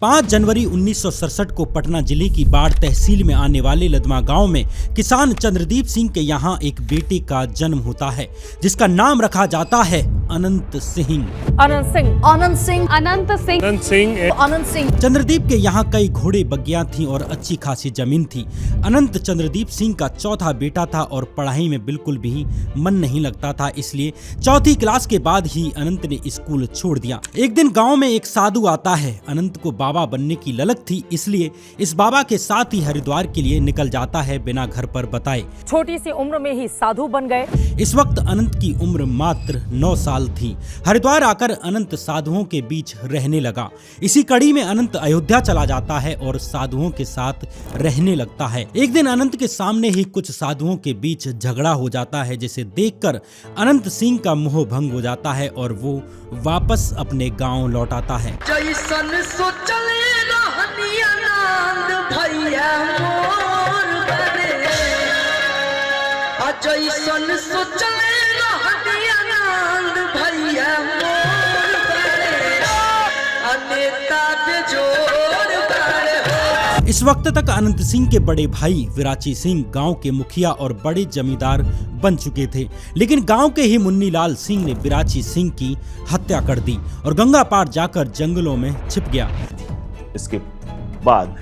5 जनवरी 1967 को पटना जिले की बाढ़ तहसील में आने वाले लदमा गांव में किसान चंद्रदीप सिंह के यहाँ एक बेटे का जन्म होता है, जिसका नाम रखा जाता है अनंत सिंह। अनंत सिंह, अनंत सिंह, अनंत सिंह, अनंत सिंह, अनंत सिंह। चंद्रदीप के यहाँ कई घोड़े बग्गियां थीं और अच्छी खासी जमीन थी। अनंत चंद्रदीप सिंह का चौथा बेटा था और पढ़ाई में बिल्कुल भी मन नहीं लगता था, इसलिए चौथी क्लास के बाद ही अनंत ने स्कूल छोड़ दिया। एक दिन गांव में एक साधु आता है। अनंत को बाबा बनने की ललक थी, इसलिए इस बाबा के साथ ही हरिद्वार के लिए निकल जाता है बिना घर पर बताए। छोटी सी उम्र में ही साधु बन गए। इस वक्त अनंत की उम्र मात्र 9 साल थी। हरिद्वार आकर अनंत साधुओं के बीच रहने लगा। इसी कड़ी में अनंत अयोध्या चला जाता है और साधुओं के साथ रहने लगता है। एक दिन अनंत के सामने ही कुछ साधुओं के बीच झगड़ा हो जाता है, जिसे देखकर अनंत सिंह का मोह भंग हो जाता है और वो वापस अपने गांव लौट आता है। जैसन सोचले रहनी आनंद भैया मोर बरे, जैसन सोचले रहनी आनंद भैया मोर बरे, अनेता बेजोर बरे। इस वक्त तक अनंत सिंह के बड़े भाई विराची सिंह गांव के मुखिया और बड़े जमींदार बन चुके थे, लेकिन गांव के ही मुन्नीलाल सिंह ने विराची सिंह की हत्या कर दी और गंगा पार जाकर जंगलों में छिप गया। इसके बाद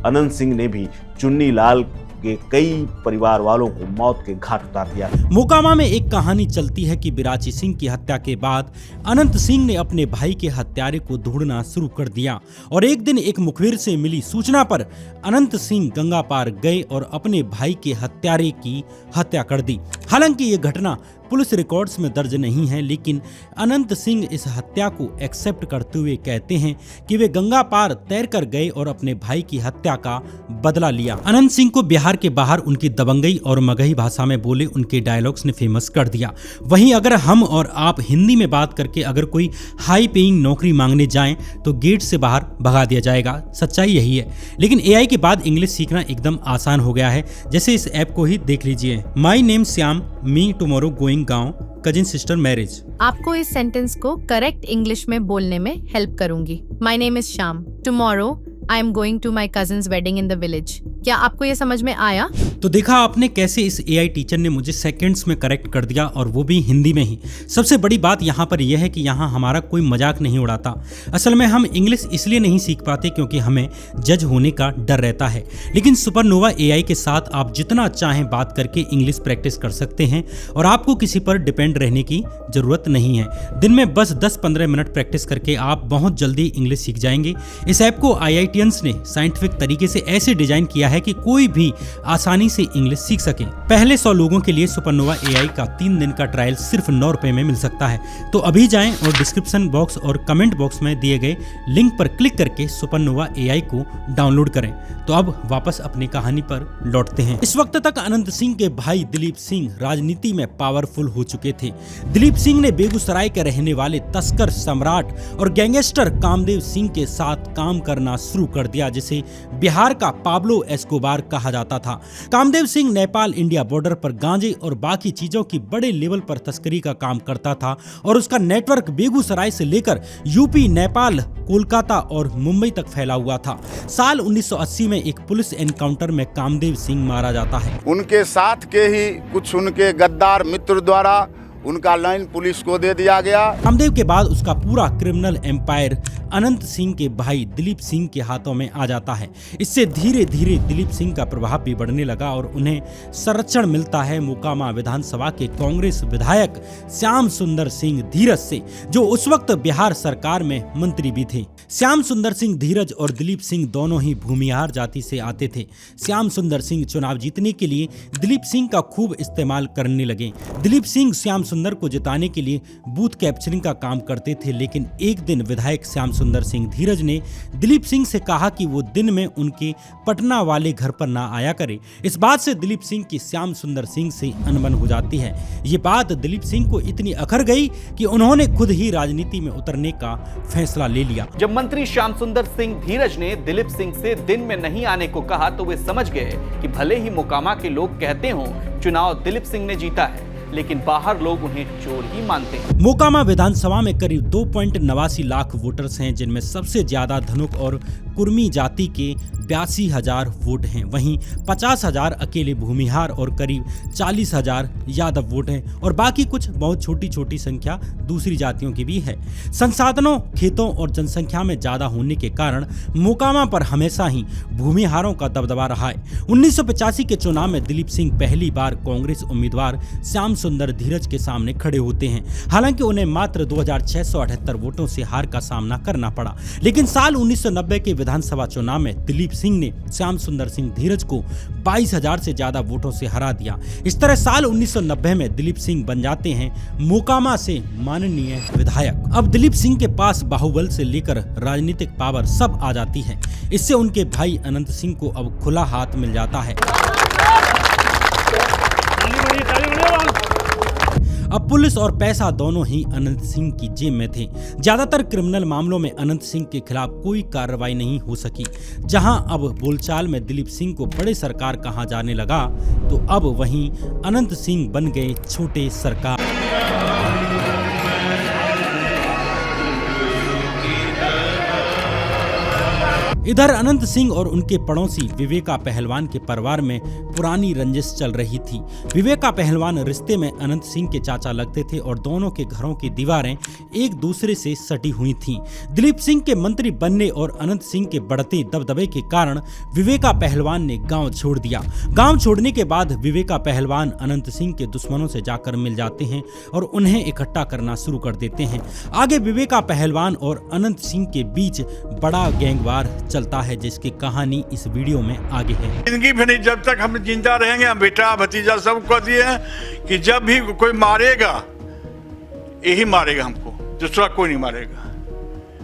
अनंत सिंह ने भी चुन्नीलाल के कई परिवार वालों को मौत के घाट उतार दिया। मोकामा में एक कहानी चलती है कि विराची सिंह की हत्या के बाद अनंत सिंह ने अपने भाई के हत्यारे को ढूंढना शुरू कर दिया और एक दिन एक मुखबिर से मिली सूचना पर अनंत सिंह गंगा पार गए और अपने भाई के हत्यारे की हत्या कर दी। हालांकि ये घटना पुलिस रिकॉर्ड्स में दर्ज नहीं है, लेकिन अनंत सिंह इस हत्या को एक्सेप्ट करते हुए कहते हैं कि वे गंगा पार तैर कर गए और अपने भाई की हत्या का बदला लिया। अनंत सिंह को बिहार के बाहर उनकी दबंगई और मगही भाषा में बोले उनके डायलॉग्स ने फेमस कर दिया। वहीं अगर हम और आप हिंदी में बात करके अगर कोई हाई पेइंग नौकरी मांगने जाएं तो गेट से बाहर भगा दिया जाएगा। सच्चाई यही है, लेकिन एआई के बाद इंग्लिश सीखना एकदम आसान हो गया है। जैसे इस ऐप को ही देख लीजिए। My name Shyam, me tomorrow going गांव, कजिन सिस्टर मैरिज। आपको इस सेंटेंस को करेक्ट इंग्लिश में बोलने में हेल्प करूंगी। My name is Shyam, tomorrow I am going to my cousin's wedding in the village. क्या आपको ये समझ में आया? तो देखा आपने कैसे इस एआई टीचर ने मुझे सेकंड्स में करेक्ट कर दिया, और वो भी हिंदी में ही। सबसे बड़ी बात यहाँ पर यह है कि यहाँ हमारा कोई मजाक नहीं उड़ाता। असल में हम इंग्लिश इसलिए नहीं सीख पाते क्योंकि हमें जज होने का डर रहता है, लेकिन सुपरनोवा एआई के साथ आप जितना चाहें बात करके इंग्लिश प्रैक्टिस कर सकते हैं और आपको किसी पर डिपेंड रहने की जरूरत नहीं है। दिन में बस 10-15 मिनट प्रैक्टिस करके आप बहुत जल्दी इंग्लिश सीख जाएंगे। इस ऐप को IITians ने साइंटिफिक तरीके से ऐसे डिजाइन किया है कि कोई भी आसानी से इंग्लिश सीख सके। पहले 100 लोगों के लिए सुपरनोवा एआई का 3 दिन का ट्रायल सिर्फ 9 रुपए में मिल सकता है। तो अभी जाएं और डिस्क्रिप्शन बॉक्स और कमेंट बॉक्स में दिए गए लिंक पर क्लिक करके सुपरनोवा एआई को डाउनलोड करें। तो अब वापस अपनी कहानी पर लौटते हैं। इस वक्त तक अनंत सिंह के भाई दिलीप सिंह राजनीति में पावरफुल हो चुके थे। दिलीप सिंह ने बेगूसराय के रहने वाले तस्कर सम्राट और गैंगस्टर कामदेव सिंह के साथ काम करना शुरू कर दिया, जिसे बिहार का पाब्लो एस्कोबार कहा जाता था। कामदेव सिंह नेपाल इंडिया बॉर्डर पर गांजे और बाकी चीजों की बड़े लेवल पर तस्करी का काम करता था और उसका नेटवर्क बेगूसराय से लेकर यूपी, नेपाल, कोलकाता और मुंबई तक फैला हुआ था। साल 1980 में एक पुलिस एनकाउंटर में कामदेव सिंह मारा जाता है। उनके साथ के ही कुछ उनके गद्दार मित्र द्वारा उनका लाइन पुलिस को दे दिया गया। कामदेव के बाद उसका पूरा क्रिमिनल एम्पायर अनंत सिंह के भाई दिलीप सिंह के हाथों में आ जाता है। इससे धीरे धीरे दिलीप सिंह का प्रभाव भी बढ़ने लगा और उन्हें संरक्षण मिलता है मोकामा विधानसभा के कांग्रेस विधायक श्याम सुंदर सिंह धीरज से, जो उस वक्त बिहार सरकार में मंत्री भी थे। श्याम सुंदर सिंह धीरज और दिलीप सिंह दोनों ही भूमिहार जाति से आते थे। श्याम सुंदर सिंह चुनाव जीतने के लिए दिलीप सिंह का खूब इस्तेमाल करने लगे। दिलीप सिंह श्याम सुंदर को जिताने के लिए बूथ कैप्चरिंग का काम करते थे, लेकिन एक दिन विधायक श्याम सुंदर सिंह धीरज ने दिलीप सिंह से कहा कि वो दिन में उनके पटना वाले घर पर ना आया करे। इस बात से दिलीप सिंह की श्याम सुंदर सिंह से अनबन हो जाती है। ये बात दिलीप सिंह को इतनी अखर गई कि उन्होंने खुद ही राजनीति में उतरने का फैसला ले लिया। जब मंत्री श्याम सुंदर सिंह धीरज ने दिलीप सिंह से दिन में नहीं आने को कहा तो वे समझ गए कि भले ही मोकामा के लोग कहते हों चुनाव दिलीप सिंह ने जीता है, लेकिन बाहर लोग उन्हें चोर ही मानते हैं। मोकामा विधानसभा में करीब 2.89 लाख वोटर्स हैं, जिनमें सबसे ज्यादा धनुक और कुर्मी जाति के 82,000 वोट हैं। वहीं 50,000 अकेले भूमिहार और करीब 40,000 यादव वोट हैं और बाकी कुछ बहुत छोटी छोटी संख्या दूसरी जातियों की भी है। संसाधनों, खेतों और जनसंख्या में ज्यादा होने के कारण मोकामा पर हमेशा ही भूमिहारों का दबदबा रहा है। 1985 के चुनाव में दिलीप सिंह पहली बार कांग्रेस उम्मीदवार श्याम सुंदर धीरज के सामने खड़े होते हैं। हालांकि उन्हें मात्र 2,678 वोटों से हार का सामना करना पड़ा, लेकिन साल 1990 के विधानसभा चुनाव में दिलीप सिंह ने श्याम सुंदर सिंह धीरज को 22,000 से ज्यादा वोटों से हरा दिया। इस तरह साल 1990 में दिलीप सिंह बन जाते हैं मोकामा से माननीय विधायक। अब दिलीप सिंह के पास बाहुबल से लेकर राजनीतिक पावर सब आ जाती है। इससे उनके भाई अनंत सिंह को अब खुला हाथ मिल जाता है। अब पुलिस और पैसा दोनों ही अनंत सिंह की जेब में थे। ज्यादातर क्रिमिनल मामलों में अनंत सिंह के खिलाफ कोई कार्रवाई नहीं हो सकी। जहां अब बोलचाल में दिलीप सिंह को बड़े सरकार कहा जाने लगा, तो अब वहीं अनंत सिंह बन गए छोटे सरकार। इधर अनंत सिंह और उनके पड़ोसी विवेका पहलवान के परिवार में पुरानी रंजिश चल रही थी। विवेका पहलवान रिश्ते में अनंत सिंह के चाचा लगते थे और दोनों के घरों की दीवारें एक दूसरे से सटी हुई थीं। दिलीप सिंह के मंत्री बनने और अनंत सिंह के बढ़ते दबदबे के कारण विवेका पहलवान ने गांव छोड़ दिया। गांव छोड़ने के बाद विवेका पहलवान अनंत सिंह के दुश्मनों से जाकर मिल जाते हैं और उन्हें इकट्ठा करना शुरू कर देते हैं। आगे विवेका पहलवान और अनंत सिंह के बीच बड़ा गैंगवार चलता है, जिसकी कहानी इस वीडियो में आगे है। जिंदगी भी नहीं, जब तक हम जिंदा रहेंगे, हम बेटा भतीजा सब कह दिए हैं कि जब भी कोई मारेगा यही मारेगा हमको, दूसरा कोई नहीं मारेगा।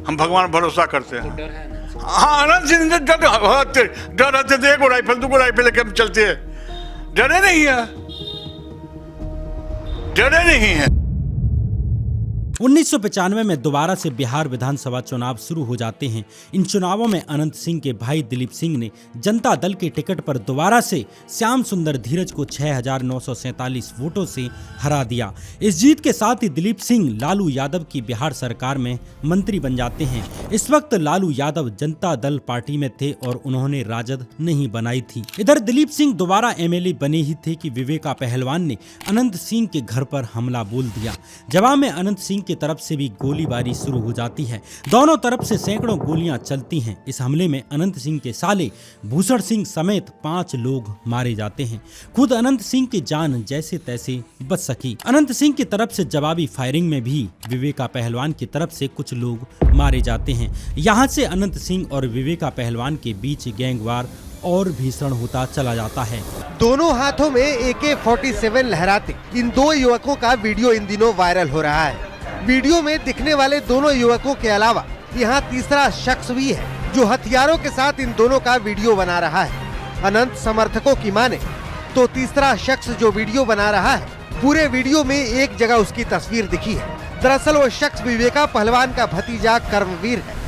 हम भगवान भरोसा करते हैं। हाँ, अनंत सिंह डर रहते थे, 1 राइफल 2 राइफल लेके हम चलते हैं। डरे नहीं है, डरे नहीं है। 1995 में दोबारा से बिहार विधानसभा चुनाव शुरू हो जाते हैं। इन चुनावों में अनंत सिंह के भाई दिलीप सिंह ने जनता दल के टिकट पर दोबारा से श्याम सुंदर धीरज को 6,947 वोटों से हरा दिया। इस जीत के साथ ही दिलीप सिंह लालू यादव की बिहार सरकार में मंत्री बन जाते हैं। इस वक्त लालू यादव जनता दल पार्टी में थे और उन्होंने राजद नहीं बनाई थी। इधर दिलीप सिंह दोबारा एमएलए बने ही थे कि विवेका पहलवान ने अनंत सिंह के घर पर हमला बोल दिया। जवाब में अनंत सिंह की तरफ से भी गोलीबारी शुरू हो जाती है। दोनों तरफ से सैकड़ों गोलियां चलती हैं। इस हमले में अनंत सिंह के साले भूषण सिंह समेत 5 लोग मारे जाते हैं। खुद अनंत सिंह की जान जैसे तैसे बच सकी। अनंत सिंह की तरफ से जवाबी फायरिंग में भी विवेका पहलवान की तरफ से कुछ लोग मारे जाते हैं। यहाँ से अनंत सिंह और विवेका पहलवान के बीच गैंगवार और भीषण होता चला जाता है। दोनों हाथों में AK-47 लहराते इन 2 युवकों का वीडियो इन दिनों वायरल हो रहा है। वीडियो में दिखने वाले दोनों युवकों के अलावा यहाँ तीसरा शख्स भी है जो हथियारों के साथ इन दोनों का वीडियो बना रहा है। अनंत समर्थकों की माने तो तीसरा शख्स जो वीडियो बना रहा है, पूरे वीडियो में एक जगह उसकी तस्वीर दिखी है। दरअसल वो शख्स विवेका पहलवान का भतीजा कर्मवीर है।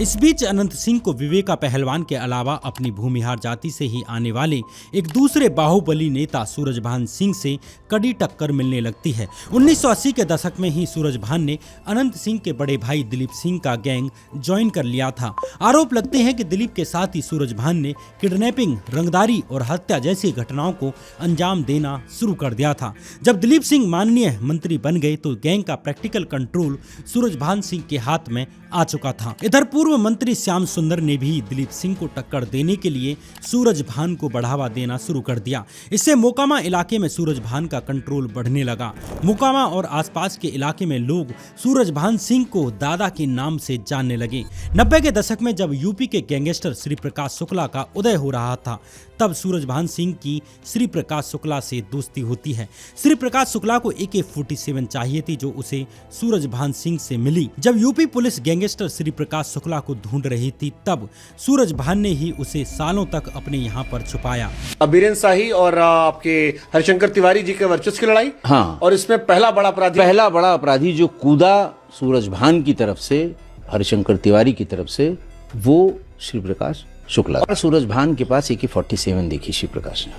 इस बीच अनंत सिंह को विवेका पहलवान के अलावा अपनी भूमिहार जाति से ही आने वाले एक दूसरे बाहुबली नेता सूरजभान सिंह से कड़ी टक्कर मिलने लगती है। 1980 के दशक में ही सूरजभान ने अनंत सिंह के बड़े भाई दिलीप सिंह का गैंग ज्वाइन कर लिया था। आरोप लगते हैं कि दिलीप के साथ ही सूरजभान ने किडनैपिंग, रंगदारी और हत्या जैसी घटनाओं को अंजाम देना शुरू कर दिया था। जब दिलीप सिंह माननीय मंत्री बन गए तो गैंग का प्रैक्टिकल कंट्रोल सूरजभान सिंह के हाथ में आ चुका था। इधर पूर्व मंत्री श्याम सुंदर ने भी दिलीप सिंह को टक्कर देने के लिए सूरजभान को बढ़ावा देना शुरू कर दिया। इससे मोकामा इलाके में सूरजभान का कंट्रोल बढ़ने लगा। मोकामा और आसपास के इलाके में लोग सूरजभान सिंह को दादा के नाम से जानने लगे। 90 के दशक में जब यूपी के गैंगस्टर श्री प्रकाश शुक्ला का उदय हो रहा था, तब सूरजभान सिंह की श्री प्रकाश शुक्ला से दोस्ती होती है। श्री प्रकाश शुक्ला को AK-47 चाहिए थी जो उसे सूरजभान सिंह से मिली। जब UP police gangster Shri Prakash Shukla को ढूंढ रही थी, तब सूरजभान ने ही उसे सालों तक अपने यहाँ पर छुपाया। बीरेन शाही और आपके हरिशंकर तिवारी जी के वर्चस्व की लड़ाई, हाँ, और इसमें पहला बड़ा अपराधी जो कूदा सूरजभान की तरफ से, हरिशंकर तिवारी की तरफ से, वो श्री प्रकाश शुक्ला। और सूरजभान के पास AK-47 देखी श्री प्रकाश ने।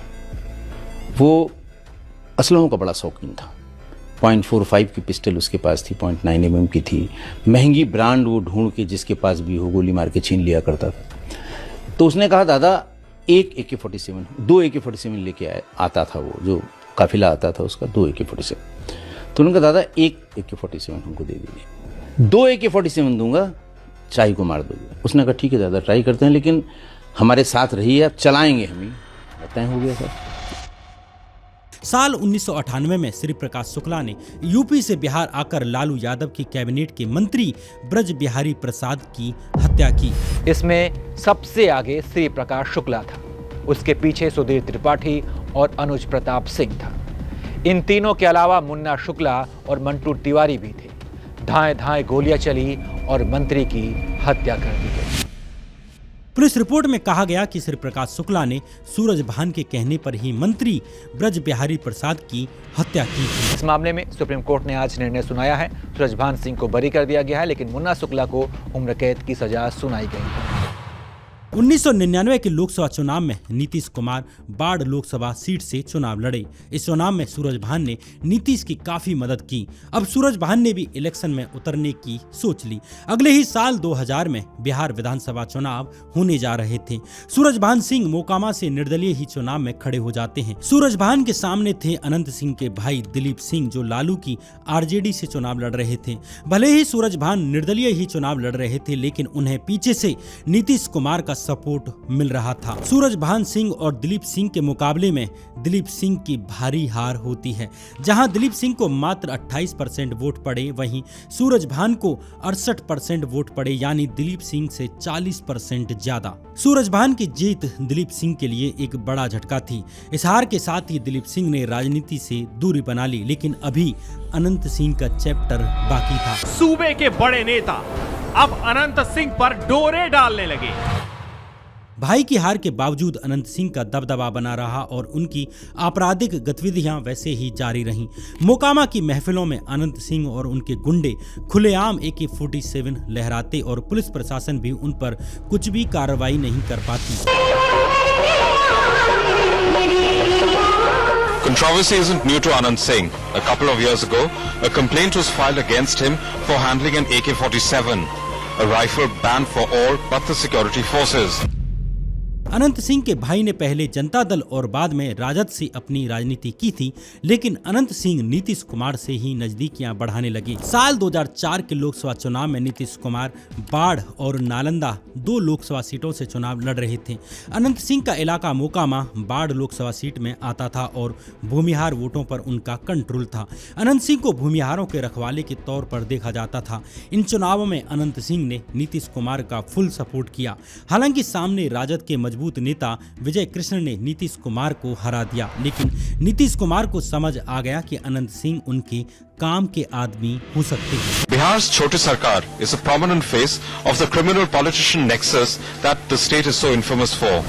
वो असलहों का बड़ा शौकीन था। 0.45 की पिस्टल उसके पास थी, 0.9 mm की थी, महंगी ब्रांड वो ढूंढ के जिसके पास भी हो गोली मार के छीन लिया करता था। तो उसने कहा दादा एक AK-47, 2 AK-47 लेके आता था, वो जो काफिला आता था उसका 2 AK-47। तो उन्होंने कहा दादा एक AK-47 हमको दे दीजिए, 2 AK-47 दूंगा, चाय को मार दोगे। उसने कहा ठीक है दादा ट्राई करते हैं, लेकिन हमारे साथ रहिए, आप चलाएंगे हम ही। तय हो गया सर। साल 1998 में श्री प्रकाश शुक्ला ने यूपी से बिहार आकर लालू यादव की कैबिनेट के मंत्री ब्रज बिहारी प्रसाद की हत्या की। इसमें सबसे आगे श्री प्रकाश शुक्ला था, उसके पीछे सुधीर त्रिपाठी और अनुज प्रताप सिंह था। इन तीनों के अलावा मुन्ना शुक्ला और मंटू तिवारी भी थे। धाएं धाएं गोलियां चली और मंत्री की हत्या कर दी गई। पुलिस रिपोर्ट में कहा गया कि श्री प्रकाश शुक्ला ने सूरज भान के कहने पर ही मंत्री ब्रज बिहारी प्रसाद की हत्या की थी। इस मामले में सुप्रीम कोर्ट ने आज निर्णय सुनाया है। सूरज भान सिंह को बरी कर दिया गया है, लेकिन मुन्ना शुक्ला को उम्र कैद की सजा सुनाई गई है। 1999 के लोकसभा चुनाव में नीतीश कुमार बाढ़ लोकसभा सीट से चुनाव लड़े। इस चुनाव में सूरज भान ने नीतीश की काफी मदद की। अब सूरज भान ने भी इलेक्शन में उतरने की सोच ली। अगले ही साल 2000 में बिहार विधानसभा चुनाव होने जा रहे थे। सूरज भान सिंह मोकामा से निर्दलीय ही चुनाव में खड़े हो जाते हैं। सूरज भान के सामने थे अनंत सिंह के भाई दिलीप सिंह, जो लालू की आरजेडी से चुनाव लड़ रहे थे। भले ही सूरज भान निर्दलीय ही चुनाव लड़ रहे थे, लेकिन उन्हें पीछे से नीतीश कुमार का सपोर्ट मिल रहा था। सूरज भान सिंह और दिलीप सिंह के मुकाबले में दिलीप सिंह की भारी हार होती है। जहां दिलीप सिंह को मात्र 28% वोट पड़े, वहीं सूरज भान को 68% वोट पड़े, यानी दिलीप सिंह से 40% ज्यादा। सूरज भान की जीत दिलीप सिंह के लिए एक बड़ा झटका थी। इस हार के साथ ही दिलीप सिंह ने राजनीति से दूरी बना ली, लेकिन अभी अनंत सिंह का चैप्टर बाकी था। सूबे के बड़े नेता अब अनंत सिंह पर डोरे डालने लगे। भाई की हार के बावजूद अनंत सिंह का दबदबा बना रहा और उनकी आपराधिक गतिविधियां वैसे ही जारी रहीं। मोकामा की महफिलों में अनंत सिंह और उनके गुंडे खुलेआम AK-47 लहराते और पुलिस प्रशासन भी उन पर कुछ भी कार्रवाई नहीं कर पाती। Controversy isn't new to Anand Singh. A couple of years ago, a complaint was filed against him for handling an AK-47, a rifle banned for all but the security forces. Anant Singh के भाई ने पहले जनता दल और बाद में राजद से अपनी राजनीति की थी, लेकिन अनंत सिंह नीतीश कुमार से ही नजदीकियां बढ़ाने लगे। साल 2004 के लोकसभा चुनाव में नीतीश कुमार बाढ़ और नालंदा 2 लोकसभा सीटों से चुनाव लड़ रहे थे। अनंत सिंह का इलाका मोकामा बाढ़ लोकसभा सीट में आता था और भूमिहार वोटों पर उनका कंट्रोल था। अनंत सिंह को भूमिहारों के रखवाले के तौर पर देखा जाता था। इन चुनावों में अनंत सिंह ने नीतीश कुमार का फुल सपोर्ट किया। हालांकि सामने राजद के मजबूत नेता विजय कृष्ण ने नीतीश कुमार को हरा दिया, लेकिन नीतीश कुमार को समझ आ गया कि अनंत सिंह उनके काम के आदमी हो सकते हैं। Bihar's Choti Sarkar is a prominent face of the criminal politician nexus that the state is so infamous for.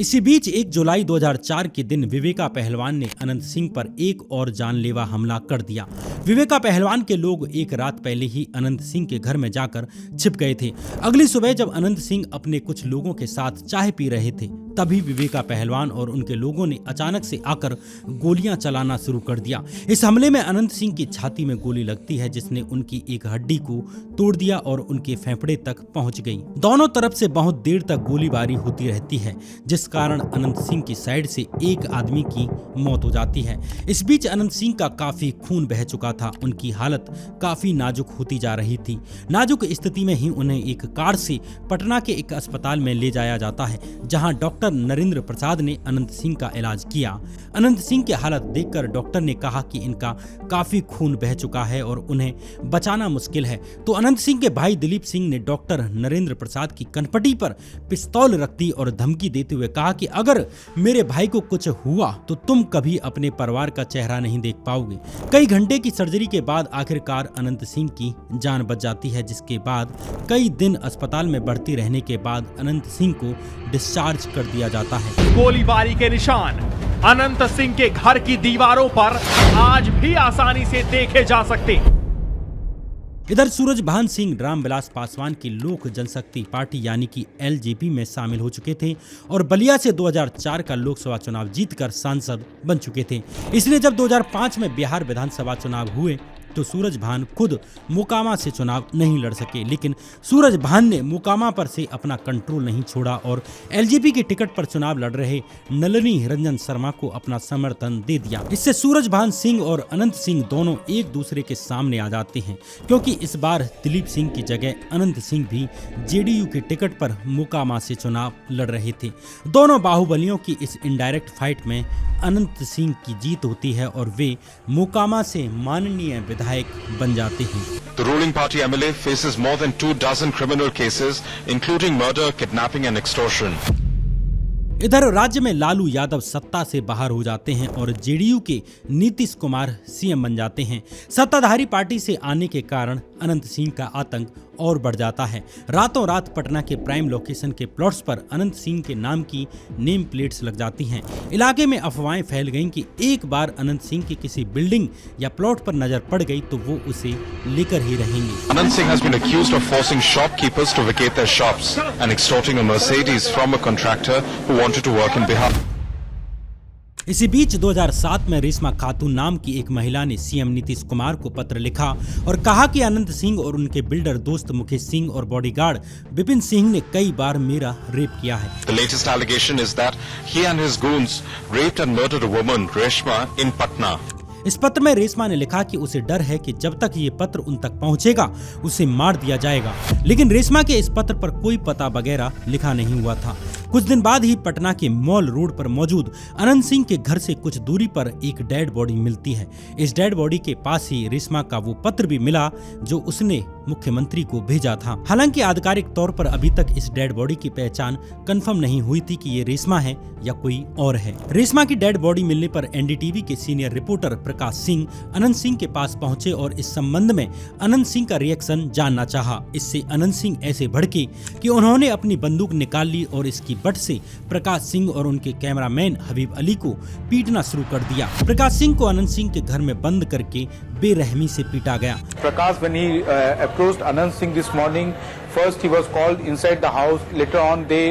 इसी बीच 1 जुलाई 2004 के दिन विवेका पहलवान ने अनंत सिंह पर एक और जानलेवा हमला कर दिया। विवेका पहलवान के लोग एक रात पहले ही अनंत सिंह के घर में जाकर छिप गए थे। अगली सुबह जब अनंत सिंह अपने कुछ लोगों के साथ चाय पी रहे थे, तभी विवेका पहलवान और उनके लोगों ने अचानक से आकर गोलियां चलाना शुरू कर दिया। इस हमले में अनंत सिंह की छाती में गोली लगती है, जिसने उनकी एक हड्डी को तोड़ दिया और उनके फेफड़े तक पहुंच गई। दोनों तरफ से बहुत देर तक गोलीबारी होती रहती है, जिस कारण अनंत सिंह की साइड से एक आदमी की मौत हो जाती है। इस बीच अनंत सिंह का काफी खून बह चुका था। उनकी हालत काफी नाजुक होती जा रही थी। नाजुक स्थिति में ही उन्हें एक कार से पटना के एक अस्पताल में ले जाया जाता है, जहां डॉक्टर नरेंद्र प्रसाद ने अनंत सिंह का इलाज किया। अनंत सिंह की हालत देखकर डॉक्टर ने कहा कि इनका काफी खून बह चुका है और उन्हें बचाना मुश्किल है। तो अनंत सिंह के भाई दिलीप सिंह ने डॉक्टर नरेंद्र प्रसाद की कनपटी पर पिस्तौल रख दी और धमकी देते हुए कहा कि अगर मेरे भाई को कुछ हुआ तो तुम कभी अपने परिवार का चेहरा नहीं देख पाओगे। कई घंटे की सर्जरी के बाद आखिरकार अनंत सिंह की जान बच जाती है, जिसके बाद कई दिन अस्पताल में भर्ती रहने के बाद अनंत सिंह को डिस्चार्ज कर दिया जाता है। गोलीबारी के निशान अनंत सिंह के घर की दीवारों पर आज भी आसानी से देखे जा सकते हैं। इधर सूरजभान सिंह रामविलास पासवान की लोक जनशक्ति पार्टी यानी कि एलजेपी में शामिल हो चुके थे और बलिया से 2004 का लोकसभा चुनाव जीतकर सांसद बन चुके थे। इसलिए जब 2005 में बिहार विधानसभा चुनाव हुए तो सूरजभान खुद मोकामा से चुनाव नहीं लड़ सके, लेकिन सूरजभान ने मोकामा पर से अपना कंट्रोल नहीं छोड़ा और एलजेपी के टिकट पर चुनाव लड़ रहे नलिनी रंजन शर्मा को अपना समर्थन दे दिया। इससे सूरजभान सिंह और अनंत सिंह दोनों एक दूसरे के सामने आ जाते हैं, क्योंकि इस बार दिलीप सिंह की जगह अनंत सिंह भी जेडीयू के टिकट पर मोकामा से चुनाव लड़ रहे थे। दोनों बाहुबलियों की इस इनडायरेक्ट फाइट में अनंत सिंह की जीत होती है और वे मोकामा से माननीय विधायक बन जाते हैं। The ruling party MLA faces more than 24 criminal cases, including murder, kidnapping and extortion. इधर राज्य में लालू यादव सत्ता से बाहर हो जाते हैं और जेडीयू के नीतीश कुमार सीएम बन जाते हैं। सत्ताधारी पार्टी से आने के कारण अनंत सिंह का आतंक और बढ़ जाता है। रातों रात पटना के प्राइम लोकेशन के प्लॉट्स पर अनंत सिंह के नाम की नेम प्लेट्स लग जाती हैं। इलाके में अफवाहें फैल गईं कि एक बार अनंत सिंह की किसी बिल्डिंग या प्लॉट पर नजर पड़ गई तो वो उसे लेकर ही रहेंगे। Anant Singh has been accused of forcing shopkeepers to vacate their shops and extorting a Mercedes from a contractor who wanted to work in Bihar. इसी बीच 2007 में रेशमा खातून नाम की एक महिला ने सीएम नीतीश कुमार को पत्र लिखा और कहा कि अनंत सिंह और उनके बिल्डर दोस्त मुकेश सिंह और बॉडीगार्ड विपिन सिंह ने कई बार मेरा रेप किया है। The latest allegation is that he and his goons raped and murdered a woman, Reshma, in Patna. इस पत्र में रेशमा ने लिखा कि उसे डर है कि जब तक ये पत्र उन तक पहुंचेगा उसे मार दिया जाएगा, लेकिन रेशमा के इस पत्र पर कोई पता वगैरह लिखा नहीं हुआ था। कुछ दिन बाद ही पटना के मॉल रोड पर मौजूद अनंत सिंह के घर से कुछ दूरी पर एक डेड बॉडी मिलती है। इस डेड बॉडी के पास ही रेशमा का वो पत्र भी मिला जो उसने मुख्यमंत्री को भेजा था। हालांकि आधिकारिक तौर पर अभी तक इस डेड बॉडी की पहचान कंफर्म नहीं हुई थी कि ये रेशमा है या कोई और है। रेशमा की डेड बॉडी मिलने पर एनडीटीवी के सीनियर रिपोर्टर प्रकाश सिंह अनंत सिंह के पास पहुंचे और इस संबंध में अनंत सिंह का रिएक्शन जानना चाहा। इससे अनंत सिंह ऐसे भड़के कि उन्होंने अपनी बंदूक निकाल ली और इसकी बट से प्रकाश सिंह और उनके कैमरामैन हबीब अली को पीटना शुरू कर दिया। प्रकाश सिंह को अनंत सिंह के घर में बंद करके बेरहमी से पीटा गया। Prakash, when he approached Anant Singh this morning, first he was called inside the house. Later on, they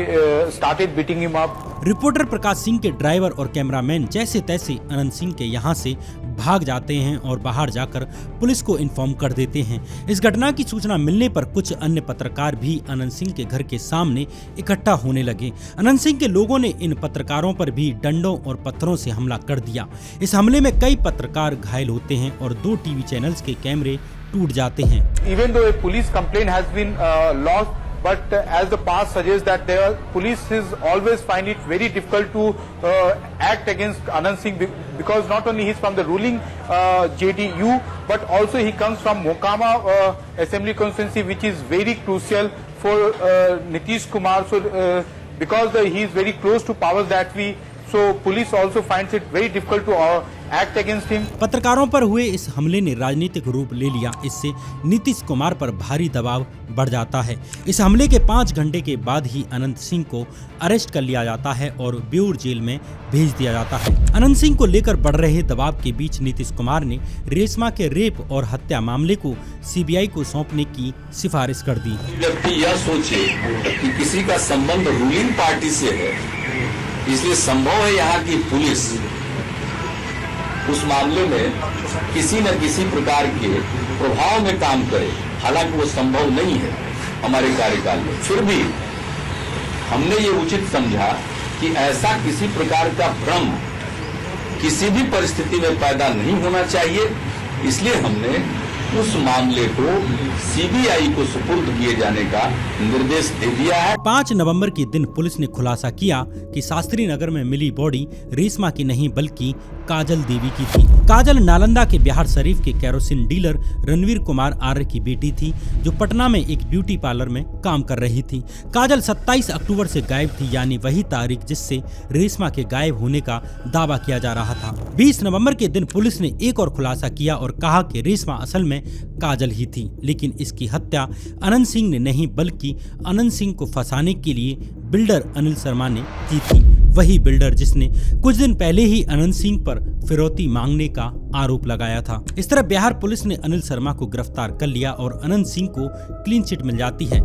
started beating him up. Reporter Prakash Singh के ड्राइवर और कैमरामैन जैसे तैसे अनंत सिंह के यहाँ से भाग जाते हैं और बाहर जाकर पुलिस को इन्फॉर्म कर देते हैं। इस घटना की सूचना मिलने पर कुछ अन्य पत्रकार भी अनंत सिंह के घर के सामने इकट्ठा होने लगे। अनंत सिंह के लोगों ने इन पत्रकारों पर भी डंडों और पत्थरों से हमला कर दिया। इस हमले में कई पत्रकार घायल होते हैं और 2 टीवी चैनल्स के कैमरे टूट जाते हैं। Even though a police complaint has been lodged, but as the past suggests that the police is always find it very difficult to act against Anant Singh because not only he is from the ruling JDU, but also he comes from Mokama Assembly constituency, which is very crucial for Nitish Kumar. So because he is very close to powers that we, so police also finds it very difficult to act against him. पत्रकारों पर हुए इस हमले ने राजनीतिक रूप ले लिया। इससे नीतीश कुमार पर भारी दबाव बढ़ जाता है। इस हमले के 5 घंटे के बाद ही अनंत सिंह को अरेस्ट कर लिया जाता है और बेऊर जेल में भेज दिया जाता है। अनंत सिंह को लेकर बढ़ रहे दबाव के बीच नीतीश कुमार ने रेशमा के रेप और हत्या मामले को सीबीआई को सौंपने की सिफारिश कर दी। व्यक्ति यह सोचे कि किसी का संबंध रूलिंग पार्टी से है, इसलिए संभव है यहाँ की पुलिस उस मामले में किसी न किसी प्रकार के प्रभाव में काम करे। हालांकि वो संभव नहीं है हमारे कार्यकाल में, फिर भी हमने ये उचित समझा कि ऐसा किसी प्रकार का भ्रम किसी भी परिस्थिति में पैदा नहीं होना चाहिए, इसलिए हमने उस मामले को सीबीआई को सुपुर्द किए जाने का निर्देश दे दिया है। 5 नवंबर के दिन पुलिस ने खुलासा किया कि शास्त्री नगर में मिली बॉडी रेशमा की नहीं बल्कि काजल देवी की थी। काजल नालंदा के बिहार शरीफ के केरोसिन डीलर रणवीर कुमार आर्य की बेटी थी, जो पटना में एक ब्यूटी पार्लर में काम कर रही थी। काजल 27 अक्टूबर से गायब थी, यानी वही तारीख जिससे रेशमा के गायब होने का दावा किया जा रहा था। 20 नवंबर के दिन पुलिस ने एक और खुलासा किया और कहा कि रेशमा असल में काजल ही थी, लेकिन इसकी हत्या अनंत सिंह ने नहीं बल्कि अनंत सिंह को फंसाने के लिए बिल्डर अनिल शर्मा ने की थी। वही बिल्डर जिसने कुछ दिन पहले ही अनंत सिंह पर फिरौती मांगने का आरोप लगाया था। इस तरह बिहार पुलिस ने अनिल शर्मा को गिरफ्तार कर लिया और अनंत सिंह को क्लीन चिट मिल जाती है।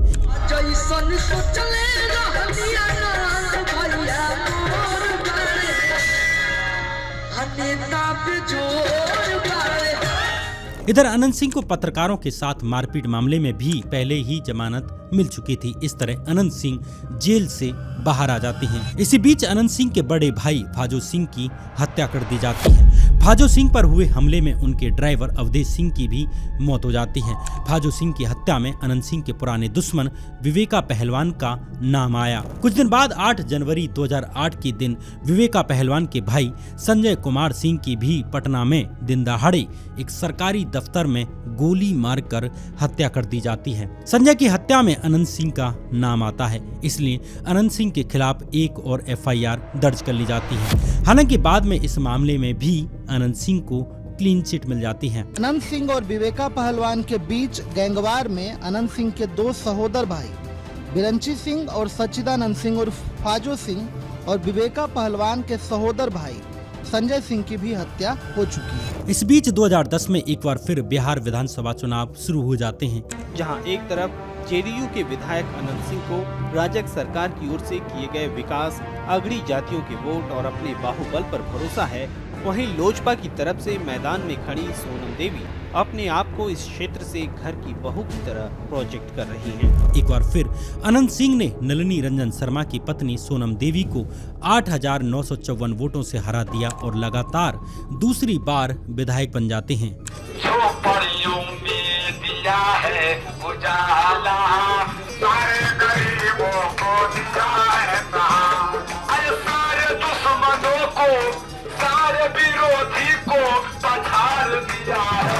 इधर अनंत सिंह को पत्रकारों के साथ मारपीट मामले में भी पहले ही जमानत मिल चुकी थी। इस तरह अनंत सिंह जेल से बाहर आ जाते हैं। इसी बीच अनंत सिंह के बड़े भाई फाजो सिंह की हत्या कर दी जाती है। फाजो सिंह पर हुए हमले में उनके ड्राइवर अवधेश सिंह की भी मौत हो जाती है। फाजो सिंह की हत्या में अनंत सिंह के पुराने दुश्मन विवेका पहलवान का नाम आया। कुछ दिन बाद 8 जनवरी 2008 के दिन विवेका पहलवान के भाई संजय कुमार सिंह की भी पटना में दिन दहाड़े एक सरकारी दफ्तर में गोली मारकर हत्या कर दी जाती है। संजय की हत्या में अनंत सिंह का नाम आता है, इसलिए अनंत सिंह के खिलाफ एक और FIR दर्ज कर ली जाती है। हालांकि बाद में इस मामले में भी अनंत सिंह को क्लीन चिट मिल जाती है। अनंत सिंह और विवेका पहलवान के बीच गैंगवार में अनंत सिंह के 2 सहोदर भाई बिरंची सिंह और सच्चिदानंद सिंह और फाजो सिंह और विवेका पहलवान के सहोदर भाई संजय सिंह की भी हत्या हो चुकी है। इस बीच 2010 में एक बार फिर बिहार विधानसभा चुनाव शुरू हो जाते हैं, जहां एक तरफ जेडीयू के विधायक अनंत सिंह को राजग सरकार की ओर से किए गए विकास, अगड़ी जातियों के वोट और अपने बाहुबल पर भरोसा है, वहीं लोजपा की तरफ से मैदान में खड़ी सोनम देवी अपने आप को इस क्षेत्र से घर की बहू की तरह प्रोजेक्ट कर रही हैं। एक बार फिर अनंत सिंह ने नलिनी रंजन शर्मा की पत्नी सोनम देवी को 8,954 वोटों से हरा दिया और लगातार दूसरी बार विधायक बन जाते हैं। दिया है उजाला, सारे गरीबों को दिया है कहां, अरे सारे दुश्मनों को, सारे विरोधी को पछाड़ दिया है।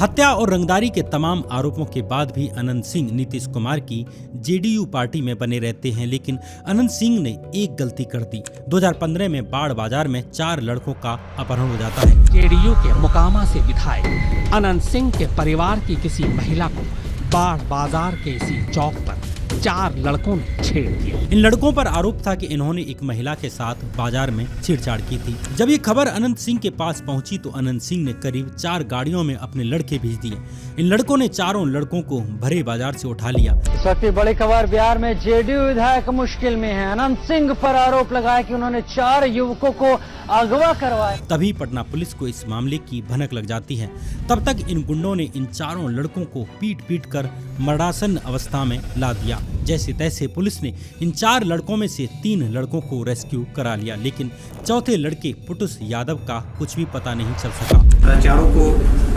हत्या और रंगदारी के तमाम आरोपों के बाद भी अनंत सिंह नीतीश कुमार की जेडीयू पार्टी में बने रहते हैं, लेकिन अनंत सिंह ने एक गलती कर दी। 2015 में बाढ़ बाजार में 4 लड़कों का अपहरण हो जाता है। जेडीयू के मोकामा से विधायक अनंत सिंह के परिवार की किसी महिला को बाढ़ बाजार के इसी चौक पर 4 लड़कों ने छेड़ दिया। इन लड़कों पर आरोप था कि इन्होंने एक महिला के साथ बाजार में छेड़छाड़ की थी। जब ये खबर अनंत सिंह के पास पहुंची तो अनंत सिंह ने करीब 4 गाड़ियों में अपने लड़के भेज दिए। इन लड़कों ने चारों लड़कों को भरे बाजार से उठा लिया। इस वक्त बड़ी खबर, बिहार में जेडीयू विधायक मुश्किल में है। अनंत सिंह पर आरोप लगाया कि उन्होंने 4 युवकों को अगवा करवाया। तभी पटना पुलिस को इस मामले की भनक लग जाती है। तब तक इन गुंडों ने इन चारों लड़कों को पीट कर मरणासन अवस्था में ला दिया। जैसे तैसे पुलिस ने इन 4 लड़कों में से 3 लड़कों को रेस्क्यू करा लिया, लेकिन चौथे लड़के पुटुस यादव का कुछ भी पता नहीं चल सका। चारों को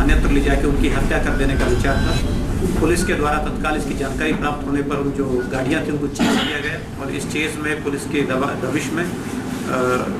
अन्यत्र ले जाकर उनकी हत्या कर देने का विचार था। पुलिस के द्वारा तत्काल इसकी जानकारी प्राप्त होने पर जो गाड़ियां थी उनको चेज किया गया और इस चेज में पुलिस के दबिश में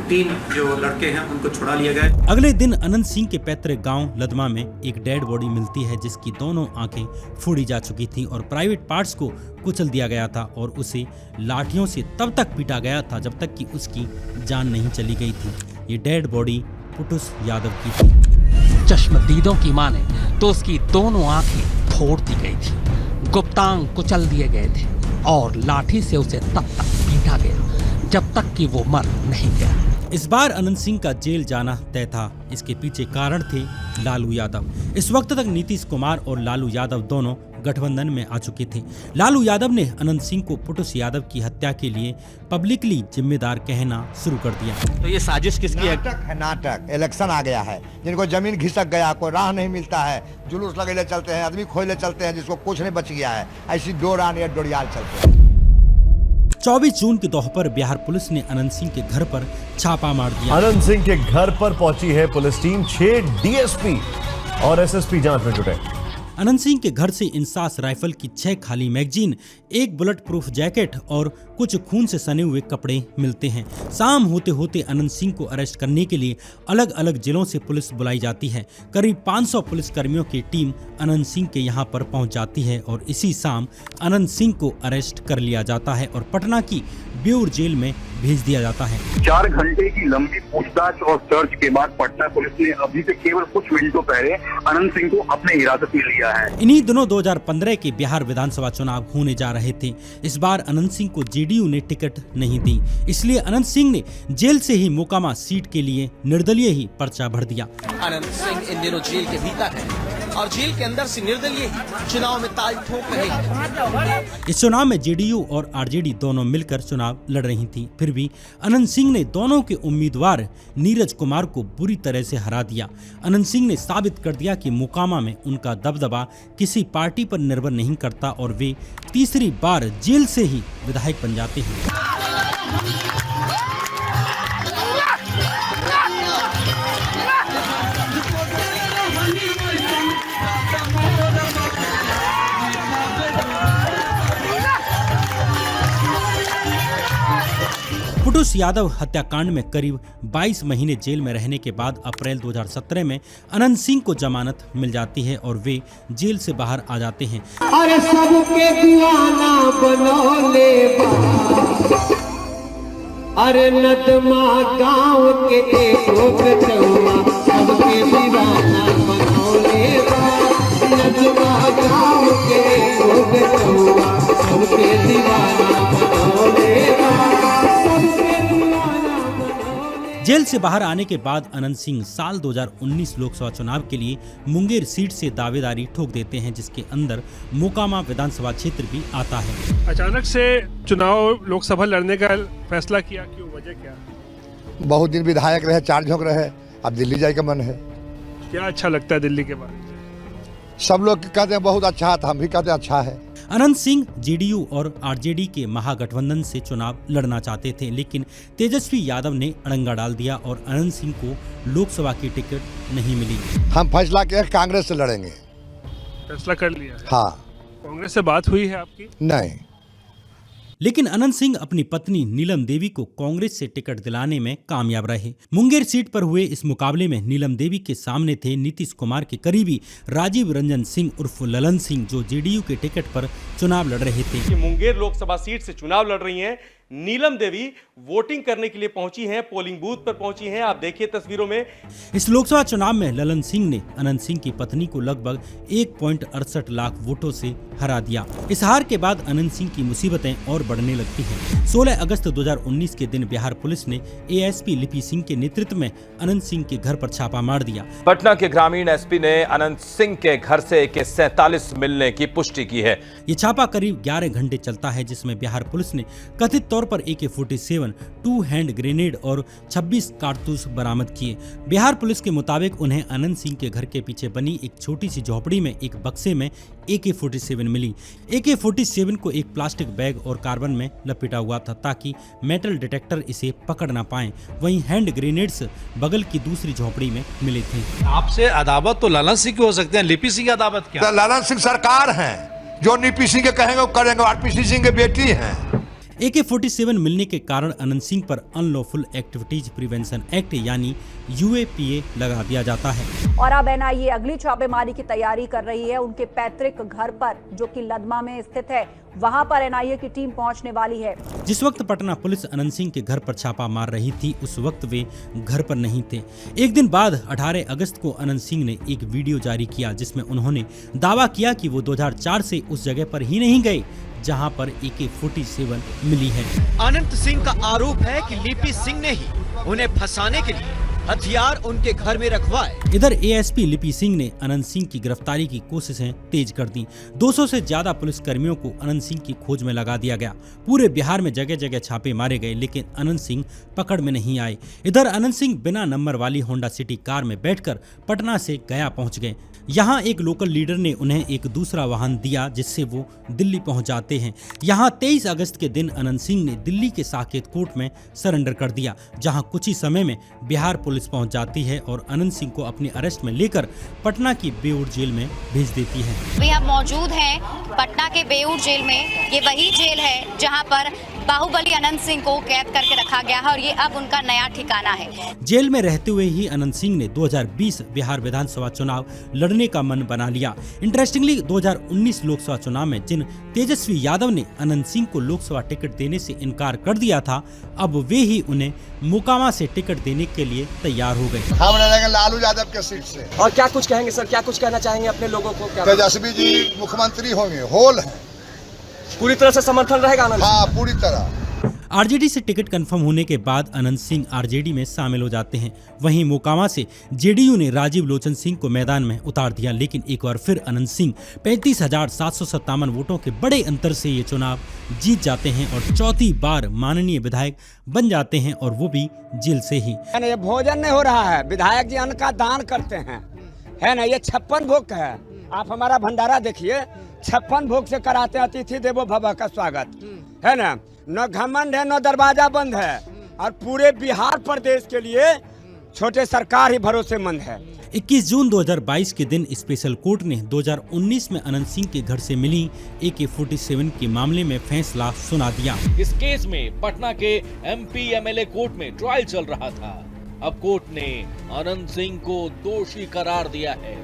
3 जो लड़के हैं उनको छुड़ा लिया गया। अगले दिन अनंत सिंह के पैतृक गांव लदमा में एक डेड बॉडी मिलती है, जिसकी दोनों आंखें फोड़ी जा चुकी थी और प्राइवेट पार्ट्स को कुचल दिया गया था और उसे लाठियों से तब तक पीटा गया था जब तक कि उसकी जान नहीं चली गई थी। ये डेड बॉडी पुटुस यादव की थी। चश्मदीदों की माने तो उसकी दोनों आंखें फोड़ दी गई थी, गुप्तांग कुचल दिए गए थे और लाठी से उसे तब तक पीटा गया जब तक कि वो मर नहीं गया। इस बार अनंत सिंह का जेल जाना तय था। इसके पीछे कारण थे लालू यादव। इस वक्त तक नीतीश कुमार और लालू यादव दोनों गठबंधन में आ चुके थे। लालू यादव ने अनंत सिंह को पुटुस यादव की हत्या के लिए पब्लिकली जिम्मेदार कहना शुरू कर दिया। तो ये साजिश किसकी है? नाटक है, नाटक। इलेक्शन आ गया है, जिनको जमीन घिसक गया, कोई राह नहीं मिलता है, जुलूस लगेले चलते हैं, आदमी खोले चलते हैं, जिसको कुछ नहीं बच गया है, ऐसी डोरान या डोरियाल चलते हैं। 24 जून के दोपहर बिहार पुलिस ने अनंत सिंह के घर पर छापा मार दिया। अनंत सिंह के घर पर पहुंची है पुलिस टीम। 6 डीएसपी और एसएसपी जांच में जुटे। अनंत सिंह के घर से इंसास राइफल की 6 खाली मैगजीन, 1 बुलेट प्रूफ जैकेट और कुछ खून से सने हुए कपड़े मिलते हैं। शाम होते होते अनंत सिंह को अरेस्ट करने के लिए अलग अलग जिलों से पुलिस बुलाई जाती है। करीब 500 पुलिस कर्मियों की टीम अनंत सिंह के यहाँ पर पहुँच जाती है और इसी शाम अनंत सिंह को अरेस्ट कर लिया जाता है और पटना की ब्यूर जेल में भेज दिया जाता है। 4 घंटे की लंबी पूछताछ और सर्च के बाद पटना पुलिस ने अभी से केवल कुछ मिनटों पहले अनंत सिंह को अपने हिरासत में लिया दिया है। इन्हीं दिनों 2015 के बिहार विधानसभा चुनाव होने जा रहे थे। इस बार अनंत सिंह को जेडीयू ने टिकट नहीं दी, इसलिए अनंत सिंह ने जेल से ही मोकामा सीट के लिए निर्दलीय ही पर्चा भर दिया। अनंत सिंह इन दिनों जेल के भीतर है और जेल के अंदर से निर्दलीय ही चुनाव में ताल ठोक रहे हैं। इस चुनाव में जेडीयू और आरजेडी दोनों मिलकर चुनाव लड़ रही थी। फिर भी अनंत सिंह ने दोनों के उम्मीदवार नीरज कुमार को बुरी तरह से हरा दिया। अनंत सिंह ने साबित कर दिया कि मोकामा में उनका दबदबा किसी पार्टी पर निर्भर नहीं करता और वे तीसरी बार जेल से ही विधायक बन जाते हैं। पुटुस यादव हत्याकांड में करीब 22 महीने जेल में रहने के बाद अप्रैल 2017 में अनंत सिंह को जमानत मिल जाती है और वे जेल से बाहर आ जाते हैं। अरे सबके दीवाना बनौले अरे नदमा गांव के एको बेटुआ सबके दीवाना बनौले नदमा गांव के एको बेटुआ सबके दीवाना बनौले। जेल से बाहर आने के बाद अनंत सिंह साल 2019 लोकसभा चुनाव के लिए मुंगेर सीट से दावेदारी ठोक देते हैं, जिसके अंदर मोकामा विधानसभा क्षेत्र भी आता है। अचानक से चुनाव लोकसभा लड़ने का फैसला किया, क्यों, वजह क्या? बहुत दिन विधायक रहे, चार झोंक रहे, अब दिल्ली जाए का मन है। क्या अच्छा लगता है दिल्ली के बारे में? सब लोग कहते हैं बहुत अच्छा था, हम भी कहते हैं अच्छा है। अनंत सिंह जेडीयू और आरजेडी के महागठबंधन से चुनाव लड़ना चाहते थे, लेकिन तेजस्वी यादव ने अड़ंगा डाल दिया और अनंत सिंह को लोकसभा की टिकट नहीं मिली। हम फैसला किया कांग्रेस से लड़ेंगे। फैसला कर लिया है? हाँ। कांग्रेस से बात हुई है आपकी? नहीं। लेकिन अनंत सिंह अपनी पत्नी नीलम देवी को कांग्रेस से टिकट दिलाने में कामयाब रहे। मुंगेर सीट पर हुए इस मुकाबले में नीलम देवी के सामने थे नीतीश कुमार के करीबी राजीव रंजन सिंह उर्फ ललन सिंह, जो जेडीयू के टिकट पर चुनाव लड़ रहे थे। मुंगेर लोकसभा सीट से चुनाव लड़ रही हैं नीलम देवी, वोटिंग करने के लिए पहुंची हैं, पोलिंग बूथ पर पहुंची हैं। आप देखिए तस्वीरों में। इस लोकसभा चुनाव में ललन सिंह ने अनंत सिंह की पत्नी को लगभग 1.68 लाख वोटों से हरा दिया। इस हार के बाद अनंत सिंह की मुसीबतें और बढ़ने लगती हैं। 16 अगस्त 2019 के दिन बिहार पुलिस ने एएसपी लिपि सिंह के नेतृत्व में अनंत सिंह के घर पर छापा मार दिया। पटना के ग्रामीण एसपी ने अनंत सिंह के घर से AK-47 मिलने की पुष्टि की है। ये छापा करीब 11 घंटे चलता है, जिसमें बिहार पुलिस ने कथित तौर पर AK-47, 2 हैंड ग्रेनेड और 26 कारतूस बरामद किए। बिहार पुलिस के मुताबिक उन्हें अनंत सिंह के घर के पीछे बनी एक छोटी सी झोपड़ी में एक बक्से में AK-47 मिली। AK-47 को एक प्लास्टिक बैग और कार्बन में लपेटा हुआ था ताकि मेटल डिटेक्टर इसे पकड़ ना पाए। वहीं हैंड ग्रेनेड्स बगल की दूसरी झोपड़ी में मिले थे। आपसे अदावत तो ललन सिंह की हो सकते हैं, लिपि सिंह की अदावत क्या? ललन सिंह सरकार है, जो लिपि सिंह के कहेंगे वो करेंगे। आरपीसी सिंह की बेटी है। AK-47 मिलने के कारण अनंत सिंह पर अनलॉफुल एक्टिविटीज प्रिवेंशन एक्ट यानी UAPA लगा दिया जाता है। और अब NIA अगली छापेमारी की तैयारी कर रही है। उनके पैतृक घर पर, जो कि लदमा में स्थित है, वहां पर NIA की टीम पहुंचने वाली है। जिस वक्त पटना पुलिस अनंत सिंह के घर पर छापा मार रही थी, उस वक्त वे घर पर नहीं थे। एक दिन बाद 18 अगस्त को अनंत सिंह ने एक वीडियो जारी किया, जिसमें उन्होंने दावा किया कि वो 2004 से उस जगह पर ही नहीं गए जहां पर AK-47 मिली है। अनंत सिंह का आरोप है कि लिपि सिंह ने ही उन्हें फंसाने के लिए हथियार उनके घर में रखवाए। इधर ASP लिपि सिंह ने अनंत सिंह की गिरफ्तारी की कोशिशें तेज कर दी। 200 से ज्यादा पुलिस कर्मियों को अनंत सिंह की खोज में लगा दिया गया। पूरे बिहार में जगह जगह छापे मारे गए, लेकिन अनंत सिंह पकड़ में नहीं आए। इधर अनंत सिंह बिना नंबर वाली होंडा सिटी कार में बैठकर पटना से गया पहुंच गए। यहाँ एक लोकल लीडर ने उन्हें एक दूसरा वाहन दिया, जिससे वो दिल्ली पहुंच जाते हैं। यहाँ 23 अगस्त के दिन अनंत सिंह ने दिल्ली के साकेत कोर्ट में सरेंडर कर दिया, जहाँ कुछ ही समय में बिहार पुलिस पहुंच जाती है और अनंत सिंह को अपने अरेस्ट में लेकर पटना की बेऊर जेल में भेज देती है। अभी हम मौजूद हैं पटना के बेऊर जेल में। ये वही जेल है जहां पर बाहुबली अनंत सिंह को कैद करके रखा गया है और ये अब उनका नया ठिकाना है। जेल में रहते हुए ही अनंत सिंह ने 2020 बिहार विधानसभा चुनाव लड़ने करने का मन बना लिया। इंटरेस्टिंगली 2019 लोकसभा चुनाव में जिन तेजस्वी यादव ने अनंत सिंह को लोकसभा टिकट देने से इनकार कर दिया था, अब वे ही उन्हें मोकामा से टिकट देने के लिए तैयार हो गए। हम लड़ेंगे लालू यादव के सीट से। और क्या कुछ कहेंगे सर, क्या कुछ कहना चाहेंगे अपने लोगों को? क्या तेजस्वी जी मुख्यमंत्री होंगे, होल है, पूरी तरह से समर्थन रहेगा आनंद? हाँ, पूरी तरह। आरजेडी से टिकट कंफर्म होने के बाद अनंत सिंह आरजेडी में शामिल हो जाते हैं। वहीं मोकामा से जेडीयू ने राजीव लोचन सिंह को मैदान में उतार दिया, लेकिन एक बार फिर अनंत सिंह 35,757 वोटों के बड़े अंतर से ये चुनाव जीत जाते हैं और चौथी बार माननीय विधायक बन जाते हैं, और वो भी जेल से ही। ये भोजन नहीं हो रहा है, विधायक जी अन्न का दान करते हैं, है ना। ये 56 भोग है, आप हमारा भंडारा देखिए, 56 भोग से कराते हैं अतिथि देवो भव का स्वागत, है ना। न घमंड है न दरवाजा बंद है, और पूरे बिहार प्रदेश के लिए छोटे सरकार ही भरोसेमंद है। 21 जून 2022 के दिन स्पेशल कोर्ट ने 2019 में अनंत सिंह के घर से मिली AK-47 के मामले में फैसला सुना दिया। इस केस में पटना के MP MLA कोर्ट में ट्रायल चल रहा था। अब कोर्ट ने अनंत सिंह को दोषी करार दिया है।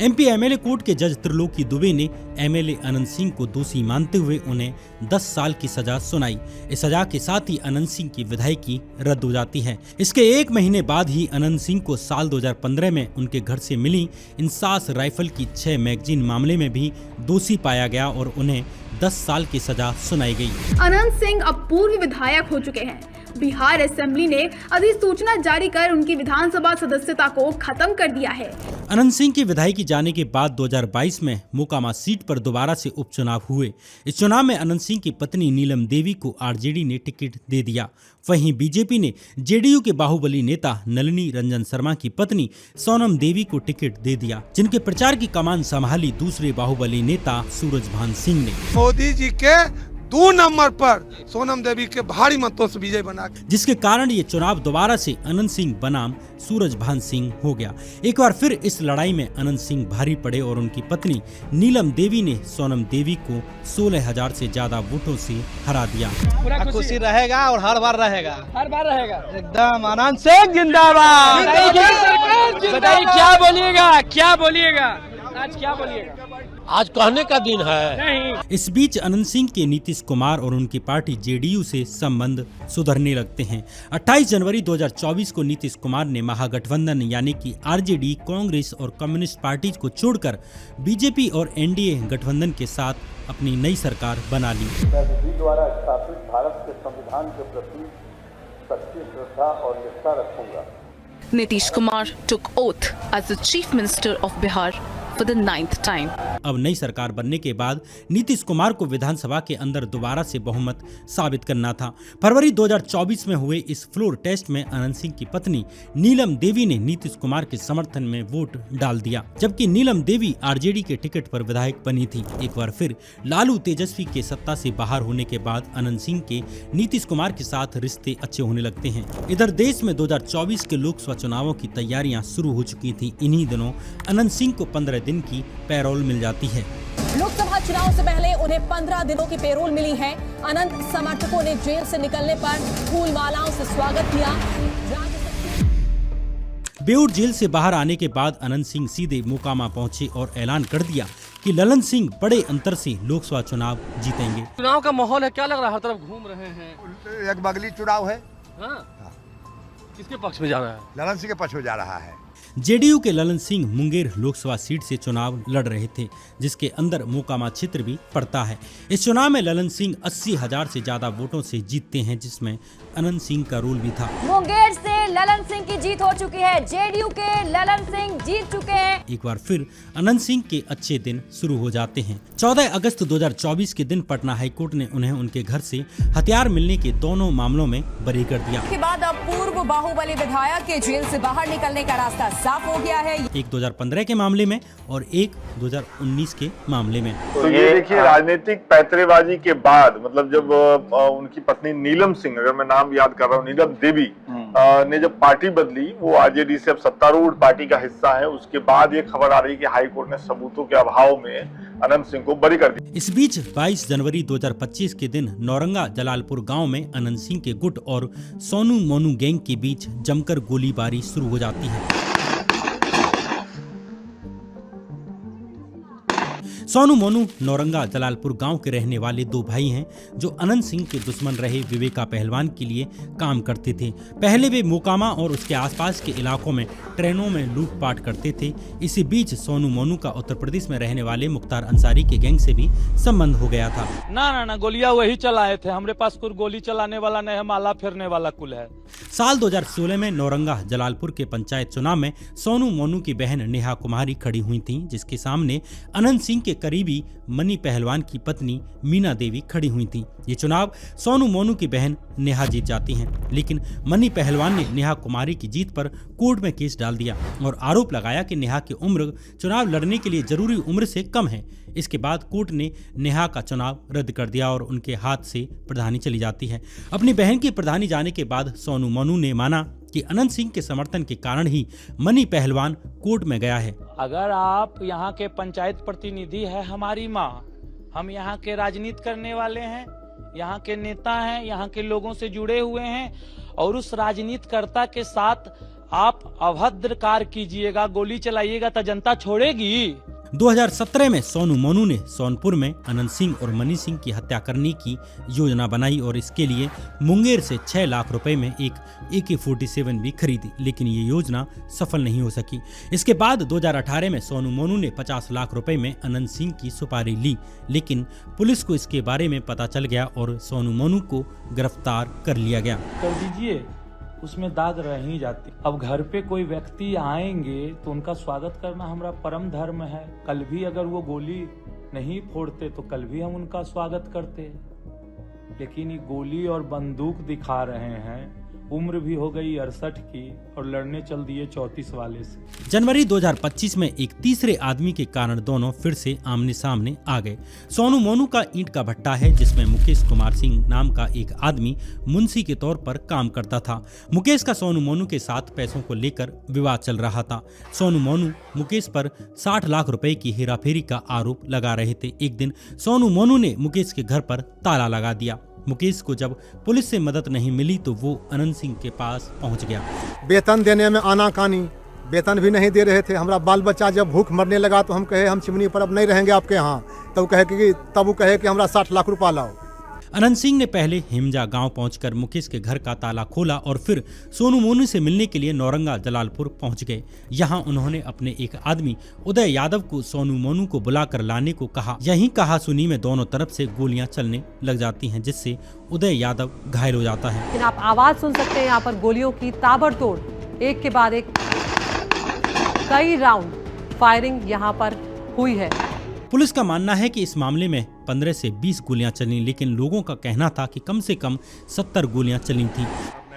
MP MLA कोर्ट के जज त्रिलोकी दुबे ने MLA अनंत सिंह को दोषी मानते हुए उन्हें 10 साल की सजा सुनाई। इस सजा के साथ ही अनंत सिंह की विधायकी रद्द हो जाती है। इसके 1 महीने बाद ही अनंत सिंह को साल 2015 में उनके घर से मिली इंसास राइफल की 6 मैगजीन मामले में भी दोषी पाया गया और उन्हें 10 साल की सजा सुनाई गई। अनंत सिंह अब पूर्व विधायक हो चुके हैं। बिहार असेंबली ने अधिसूचना जारी कर उनकी विधानसभा सदस्यता को खत्म कर दिया है। अनंत सिंह की विधायकी जाने के बाद 2022 में मोकामा सीट पर दोबारा से उपचुनाव हुए। इस चुनाव में अनंत सिंह की पत्नी नीलम देवी को आरजेडी ने टिकट दे दिया। वहीं बीजेपी ने जेडीयू के बाहुबली नेता नलिनी रंजन शर्मा की पत्नी सोनम देवी को टिकट दे दिया, जिनके प्रचार की कमान संभाली दूसरे बाहुबली नेता सूरजभान सिंह ने। मोदी जी के 2 नंबर पर सोनम देवी के भारी मतों से विजय बना, जिसके कारण ये चुनाव दोबारा से अनंत सिंह बनाम सूरजभान सिंह हो गया। एक बार फिर इस लड़ाई में अनंत सिंह भारी पड़े और उनकी पत्नी नीलम देवी ने सोनम देवी को 16,000 से ज्यादा वोटों से हरा दिया। पूरा खुशी रहेगा और हर बार रहेगा, हर बार रहेगा एकदम। अनंत सिंह जिंदाबाद। बताइए क्या बोलिएगा, क्या बोलिएगा, आज क्या बोलिएगा? आज कहने का दिन है नहीं। इस बीच अनंत सिंह के नीतीश कुमार और उनकी पार्टी जेडीयू से संबंध सुधरने लगते हैं। 28 जनवरी 2024 को नीतीश कुमार ने महागठबंधन यानी कि आरजेडी, कांग्रेस और कम्युनिस्ट पार्टी को छोड़कर बीजेपी और एनडीए गठबंधन के साथ अपनी नई सरकार बना ली। मैं द्वारा स्थापित भारत के संविधान के प्रति सच्ची श्रद्धा और निष्ठा रखूंगा। Nitish Kumar took oath as the Chief Minister of Bihar for the 9th time. अब नई सरकार बनने के बाद नीतीश कुमार को विधानसभा के अंदर दोबारा से बहुमत साबित करना था। फरवरी 2024 में हुए इस फ्लोर टेस्ट में अनंत सिंह की पत्नी नीलम देवी ने नीतीश कुमार के समर्थन में वोट डाल दिया, जबकि नीलम देवी आरजेडी के टिकट पर विधायक बनी थी। एक बार फिर लालू तेजस्वी के सत्ता से बाहर होने के बाद अनंत सिंह के नीतीश कुमार के साथ रिश्ते अच्छे होने लगते हैं। इधर देश में 2024 के लोकसभा चुनावों की तैयारियां शुरू हो चुकी थी। इन्हीं दिनों अनंत सिंह को 15 दिन की पैरोल मिल जाती है। लोकसभा चुनाव से पहले उन्हें 15 दिनों की पैरोल मिली है। अनंत समर्थकों ने जेल से निकलने पर फूल मालाओं से स्वागत किया। बेऊर जेल से बाहर आने के बाद अनंत सिंह सीधे मोकामा पहुंचे और ऐलान कर दिया कि ललन सिंह बड़े अंतर से लोकसभा चुनाव जीतेंगे। चुनाव का माहौल है, क्या लग रहा है? हर तरफ घूम रहे हैं। एक बगली चुनाव है। हाँ? किसके पक्ष में जा रहा है? ललन सिंह के पक्ष में जा रहा है। जेडीयू के ललन सिंह मुंगेर लोकसभा सीट से चुनाव लड़ रहे थे, जिसके अंदर मोकामा क्षेत्र भी पड़ता है। इस चुनाव में ललन सिंह 80,000 से ज्यादा वोटों से जीतते हैं, जिसमें अनंत सिंह का रोल भी था। मुंगेर से ललन सिंह की जीत हो चुकी है। जेडीयू के ललन सिंह जीत चुके हैं। एक बार फिर अनंत सिंह के अच्छे दिन शुरू हो जाते हैं। 14 अगस्त 2024 के दिन पटना हाईकोर्ट ने उन्हें उनके घर से हथियार मिलने के दोनों मामलों में बरी कर दिया। के बाद अब पूर्व बाहुबली विधायक के जेल से बाहर निकलने का रास्ता साफ हो गया है। एक 2015 के मामले में और एक 2019 के मामले में। तो ये देखिए, राजनीतिक पैतरेबाजी के बाद, मतलब जब उनकी पत्नी नीलम सिंह, अगर मैं नाम याद कर रहा हूँ, नीलम देवी ने जब पार्टी बदली, वो आरजेडी से अब सत्तारूढ़ पार्टी का हिस्सा है, उसके बाद ये खबर आ रही है कि हाईकोर्ट ने सबूतों के अभाव में अनंत सिंह को बरी कर दिया। इस बीच 22 जनवरी 2025 के दिन नौरंगा जलालपुर गांव में अनंत सिंह के गुट और सोनू मोनू गैंग के बीच जमकर गोलीबारी शुरू हो जाती है। सोनू मोनू नौरंगा जलालपुर गांव के रहने वाले दो भाई हैं जो अनंत सिंह के दुश्मन रहे विवेका पहलवान के लिए काम करते थे। पहले वे मोकामा और उसके आसपास के इलाकों में ट्रेनों में लूटपाट करते थे। इसी बीच सोनू मोनू का उत्तर प्रदेश में रहने वाले मुख्तार अंसारी के गैंग से भी संबंध हो गया था। ना गोलियां वही चलाए थे, हमारे पास कोई गोली चलाने वाला नहीं है, माला फेरने वाला कुल है। साल 2016 में नौरंगा जलालपुर के पंचायत चुनाव में सोनू मोनू की बहन नेहा कुमारी खड़ी हुई थी, जिसके सामने अनंत सिंह के करीबी मनी पहलवान की पत्नी मीना देवी खड़ी हुई थी। ये चुनाव सोनू मोनू की बहन नेहा जीत जाती हैं, लेकिन मनी पहलवान ने नेहा कुमारी की जीत पर कोर्ट में केस डाल दिया और आरोप लगाया कि नेहा की उम्र चुनाव लड़ने के लिए जरूरी उम्र से कम है। इसके बाद कोर्ट ने नेहा का चुनाव रद्द कर दिया और उनके हाथ से प्रधानी चली जाती है। अपनी बहन की प्रधानी जाने के बाद सोनू मोनू ने माना कि अनंत सिंह के समर्थन के कारण ही मनी पहलवान कोर्ट में गया है। अगर आप यहाँ के पंचायत प्रतिनिधि है हमारी माँ, हम यहाँ के राजनीति करने वाले हैं, यहाँ के नेता हैं, यहाँ के लोगों से जुड़े हुए हैं और उस राजनीतिकर्ता के साथ आप अभद्र कार्य कीजिएगा, गोली चलाइएगा तो जनता छोड़ेगी। 2017 में सोनू मोनू ने सोनपुर में अनंत सिंह और मनी सिंह की हत्या करने की योजना बनाई और इसके लिए मुंगेर से 6 लाख रुपए में एक AK-47 भी खरीदी, लेकिन ये योजना सफल नहीं हो सकी। इसके बाद 2018 में सोनू मोनू ने 50 लाख रुपए में अनंत सिंह की सुपारी ली, लेकिन पुलिस को इसके बारे में पता चल गया और सोनू मोनू को गिरफ्तार कर लिया गया। कर दीजिए, उसमें दाग रह ही जाती। अब घर पे कोई व्यक्ति आएंगे तो उनका स्वागत करना हमारा परम धर्म है। कल भी अगर वो गोली नहीं फोड़ते तो कल भी हम उनका स्वागत करते, लेकिन ये गोली और बंदूक दिखा रहे हैं। उम्र भी हो गई 68 की और लड़ने चल दिए 34 वाले से। जनवरी 2025 में एक तीसरे आदमी के कारण दोनों फिर से आमने सामने आ गए। सोनू मोनू का ईंट का भट्टा है जिसमें मुकेश कुमार सिंह नाम का एक आदमी मुंशी के तौर पर काम करता था। मुकेश का सोनू मोनू के साथ पैसों को लेकर विवाद चल रहा था। सोनू मोनू मुकेश पर 60 लाख रुपए की हेराफेरी का आरोप लगा रहे थे। एक दिन सोनू मोनू ने मुकेश के घर पर ताला लगा दिया। मुकेश को जब पुलिस से मदद नहीं मिली तो वो अनंत सिंह के पास पहुंच गया। वेतन देने में आनाकानी, वेतन भी नहीं दे रहे थे। हमारा बाल बच्चा जब भूख मरने लगा तो हम कहे हम चिमनी पर अब नहीं रहेंगे आपके यहाँ, तब वो कहे कि हमारा 60 लाख रुपया लाओ। अनंत सिंह ने पहले हिमजा गांव पहुंचकर मुकेश के घर का ताला खोला और फिर सोनू मोनू से मिलने के लिए नौरंगा जलालपुर पहुंच गए। यहां उन्होंने अपने एक आदमी उदय यादव को सोनू मोनू को बुलाकर लाने को कहा। यहीं कहा सुनी में दोनों तरफ से गोलियां चलने लग जाती हैं, जिससे उदय यादव घायल हो जाता है। लेकिन आप आवाज सुन सकते हैं यहाँ पर गोलियों की ताबड़तोड़, एक के बाद एक कई राउंड फायरिंग यहाँ पर हुई है। पुलिस का मानना है कि इस मामले में 15 से 20 गोलियां चली, लेकिन लोगों का कहना था कि कम से कम 70 गोलियां चली थी।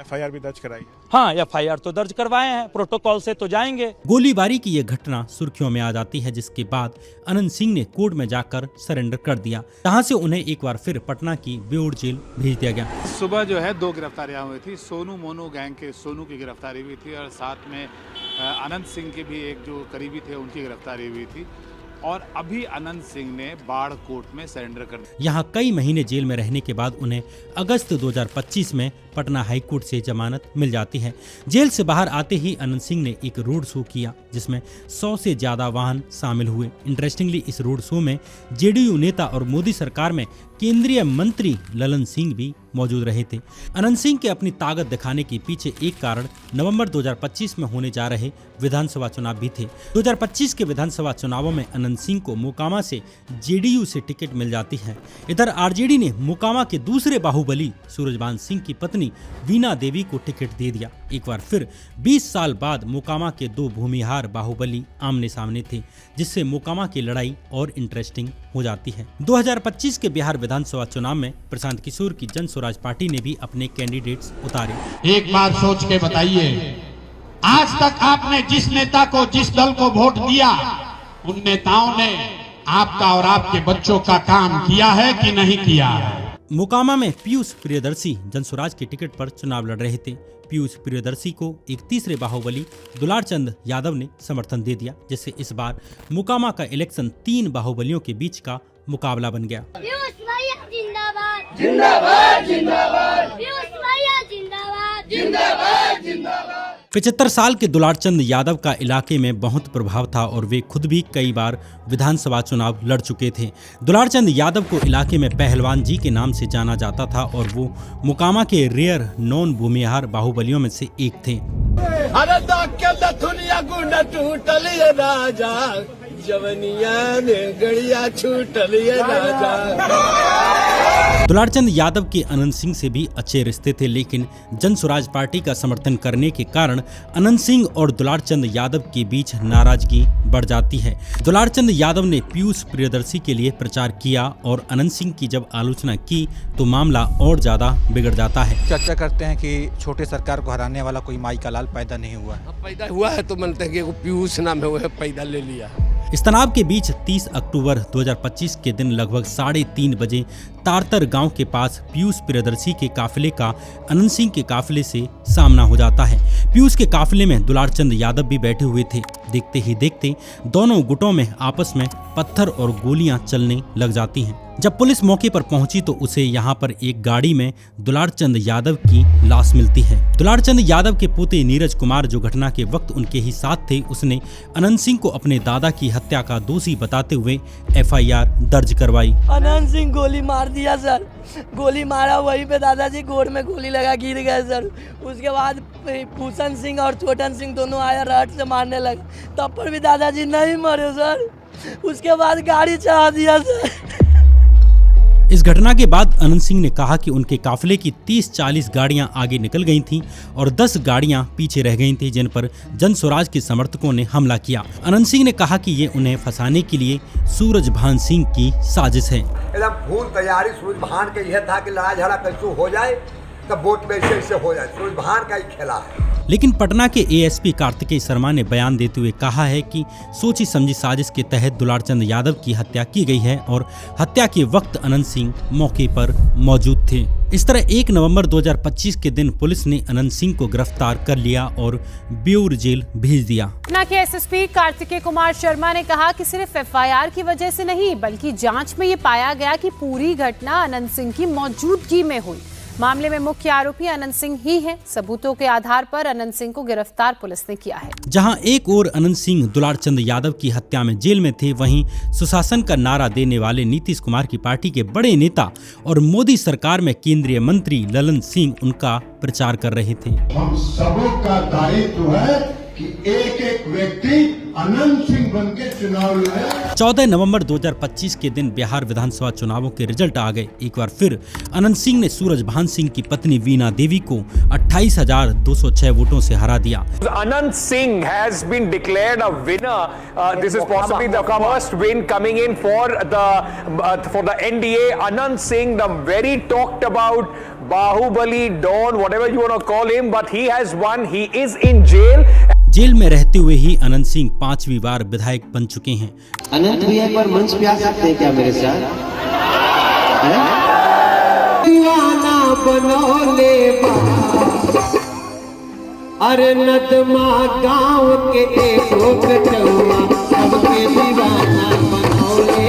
FIR भी दर्ज कराई। हाँ, FIR तो दर्ज करवाए हैं, प्रोटोकॉल से तो जाएंगे। गोलीबारी की यह घटना सुर्खियों में आ जाती है, जिसके बाद अनंत सिंह ने कोर्ट में जाकर सरेंडर कर दिया, जहां से उन्हें एक बार फिर पटना की बेऊर जेल भेज दिया गया। सुबह जो है 2 गिरफ्तारियां हुई थी। सोनू मोनू गैंग के सोनू की गिरफ्तारी हुई थी और साथ में अनंत सिंह के भी एक जो करीबी थे उनकी गिरफ्तारी हुई थी और अभी अनंत सिंह ने बाढ़ कोर्ट में सरेंडर कर दिया। यहाँ कई महीने जेल में रहने के बाद उन्हें अगस्त 2025 में पटना हाईकोर्ट से जमानत मिल जाती है। जेल से बाहर आते ही अनंत सिंह ने एक रोड शो किया जिसमें 100 से ज्यादा वाहन शामिल हुए। इंटरेस्टिंगली इस रोड शो में JDU नेता और मोदी सरकार में केंद्रीय मंत्री ललन सिंह भी मौजूद रहे थे। अनंत सिंह के अपनी ताकत दिखाने के पीछे एक कारण नवंबर 2025 में होने जा रहे विधानसभा चुनाव भी थे। 2025 के विधानसभा चुनावों में अनंत सिंह को मोकामा से JDU से टिकट मिल जाती है। इधर RJD ने मोकामा के दूसरे बाहुबली सूरजबान सिंह की पत्नी वीना देवी को टिकट दे दिया। एक बार फिर 20 साल बाद मोकामा के 2 भूमिहार बाहुबली आमने सामने थे, जिससे मोकामा की लड़ाई और इंटरेस्टिंग हो जाती है। 2025 के बिहार विधानसभा चुनाव में प्रशांत किशोर की जन स्वराज पार्टी ने भी अपने कैंडिडेट्स उतारे। एक बात सोच के बताइए, आज तक आपने जिस नेता को, जिस दल को वोट दिया, उन नेताओं ने आपका और आपके बच्चों का काम किया है कि नहीं किया है? मोकामा में पीयूष प्रियदर्शी जनस्वराज के टिकट पर चुनाव लड़ रहे थे। पीयूष प्रियदर्शी को एक तीसरे बाहुबली दुलार चंद यादव ने समर्थन दे दिया, जिससे इस बार मोकामा का इलेक्शन 3 बाहुबलियों के बीच का मुकाबला बन गया। पीयूष भैया जिंदाबाद, जिंदाबाद जिंदाबाद, पीयूष भैया जिंदाबाद, जिंदाबाद जिंदाबाद। 75 साल के दुलारचंद यादव का इलाके में बहुत प्रभाव था और वे खुद भी कई बार विधानसभा चुनाव लड़ चुके थे। दुलारचंद यादव को इलाके में पहलवान जी के नाम से जाना जाता था और वो मोकामा के रेयर नॉन भूमिहार बाहुबलियों में से एक थे। दुलारचंद यादव के अनंत सिंह से भी अच्छे रिश्ते थे, लेकिन जन स्वराज पार्टी का समर्थन करने के कारण अनंत सिंह और दुलारचंद यादव के बीच नाराजगी बढ़ जाती है। दुलारचंद यादव ने पीयूष प्रियदर्शी के लिए प्रचार किया और अनंत सिंह की जब आलोचना की तो मामला और ज्यादा बिगड़ जाता है। चर्चा करते हैं कि छोटे सरकार को हराने वाला कोई माई का लाल पैदा नहीं हुआ है। पैदा हुआ है तो मानते हैं कि पीयूष नाम है वो पैदा ले लिया। इस तनाव के बीच 30 अक्टूबर 2025 के दिन लगभग 3:30 बजे तारतर गांव के पास पीयूष प्रियदर्शी के काफिले का अनंत सिंह के काफिले से सामना हो जाता है। पीयूष के काफिले में दुलारचंद यादव भी बैठे हुए थे। देखते ही देखते दोनों गुटों में आपस में पत्थर और गोलियां चलने लग जाती हैं। जब पुलिस मौके पर पहुंची तो उसे यहां पर एक गाड़ी में दुलारचंद यादव की लाश मिलती है। दुलारचंद यादव के पोते नीरज कुमार, जो घटना के वक्त उनके ही साथ थे, उसने अनंत सिंह को अपने दादा की हत्या का दोषी बताते हुए FIR दर्ज करवाई। अनंत सिंह गोली मार दिया सर, गोली मारा, वहीं पे दादाजी गोड़ में गोली लगा गिर गए सर। उसके बाद भूषण सिंह और छोटन सिंह दोनों आया रट से मारने लगे, तब पर भी दादाजी नहीं मरे सर। उसके बाद गाड़ी चढ़ा दिया सर। इस घटना के बाद अनंत सिंह ने कहा कि उनके काफिले की 30-40 गाड़ियां आगे निकल गई थीं और 10 गाड़ियां पीछे रह गई थीं, जिन पर जन स्वराज के समर्थकों ने हमला किया। अनंत सिंह ने कहा कि ये उन्हें फंसाने के लिए सूरजभान सिंह की साजिश है। एकदम फूल तैयारी सूरजभान के यह था कि लड़ाई झगड़ा कैसे हो जाए, तब वोट में ऐसे हो जाए। सूरजभान का ही खेला है। लेकिन पटना के ASP कार्तिकेय शर्मा ने बयान देते हुए कहा है कि सोची समझी साजिश के तहत दुलारचंद यादव की हत्या की गई है और हत्या के वक्त अनंत सिंह मौके पर मौजूद थे। इस तरह 1 नवंबर 2025 के दिन पुलिस ने अनंत सिंह को गिरफ्तार कर लिया और बेऊर जेल भेज दिया। पटना के SSP कार्तिकेय कुमार शर्मा ने कहा कि सिर्फ FIR की वजह से नहीं, बल्कि जांच में ये पाया गया कि पूरी घटना अनंत सिंह की मौजूदगी में हुई। मामले में मुख्य आरोपी अनंत सिंह ही है। सबूतों के आधार पर अनंत सिंह को गिरफ्तार पुलिस ने किया है। जहां एक ओर अनंत सिंह दुलारचंद यादव की हत्या में जेल में थे, वहीं सुशासन का नारा देने वाले नीतीश कुमार की पार्टी के बड़े नेता और मोदी सरकार में केंद्रीय मंत्री ललन सिंह उनका प्रचार कर रहे थे। हम सबों का दायित्व है कि एक एक व्यक्ति अनंत सिंह बनके चुनाव लड़े। 14 नवंबर 2025 के दिन बिहार विधानसभा चुनावों के रिजल्ट आ गए। एक बार फिर अनंत सिंह ने सूरजभान सिंह की पत्नी वीना देवी को 28,206 वोटों से हरा दिया। Anant Singh has been declared a winner. This is possibly the first win coming in for the NDA. Anant Singh, the very talked about Bahubali Don, whatever you want to call him, but he has won. He is in jail. Jail में रहते हुए ही अनंत सिंह 5वीं बार विधायक बन चुके हैं। अनंत भैया पर मंच पे आ सकते हैं क्या मेरे साथ? दीवाना बनोले अरे नदमा गाँव के एक कटौआ सबके दीवाना बनोले।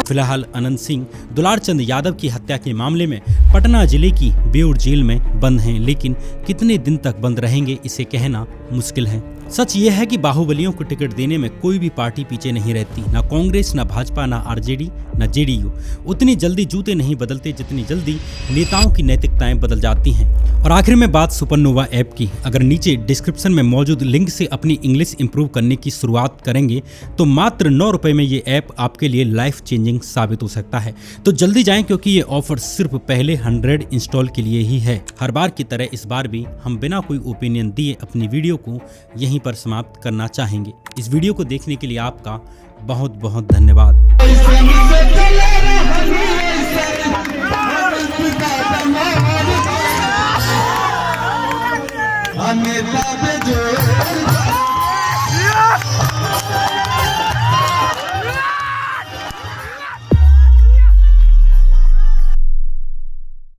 फिलहाल अनंत सिंह दुलारचंद यादव की हत्या के मामले में पटना जिले की बेऊर जेल में बंद हैं, लेकिन कितने दिन तक बंद रहेंगे इसे कहना मुश्किल है। सच ये है कि बाहुबलियों को टिकट देने में कोई भी पार्टी पीछे नहीं रहती, ना कांग्रेस, ना भाजपा, ना RJD, ना JDU। उतनी जल्दी जूते नहीं बदलते जितनी जल्दी नेताओं की नैतिकताएं बदल जाती हैं। और आखिर में बात सुपरनोवा ऐप की। अगर नीचे डिस्क्रिप्शन में मौजूद लिंक से अपनी इंग्लिश इंप्रूव करने की शुरुआत करेंगे तो मात्र 9 रुपए में ये ऐप आपके लिए लाइफ चेंजिंग साबित हो सकता है। तो जल्दी जाएं, क्योंकि ये ऑफर सिर्फ पहले 100 इंस्टॉल के लिए ही है। हर बार की तरह इस बार भी हम बिना कोई ओपिनियन दिए अपनी वीडियो को यहीं पर समाप्त करना चाहेंगे। इस वीडियो को देखने के लिए आपका बहुत बहुत धन्यवाद। नेता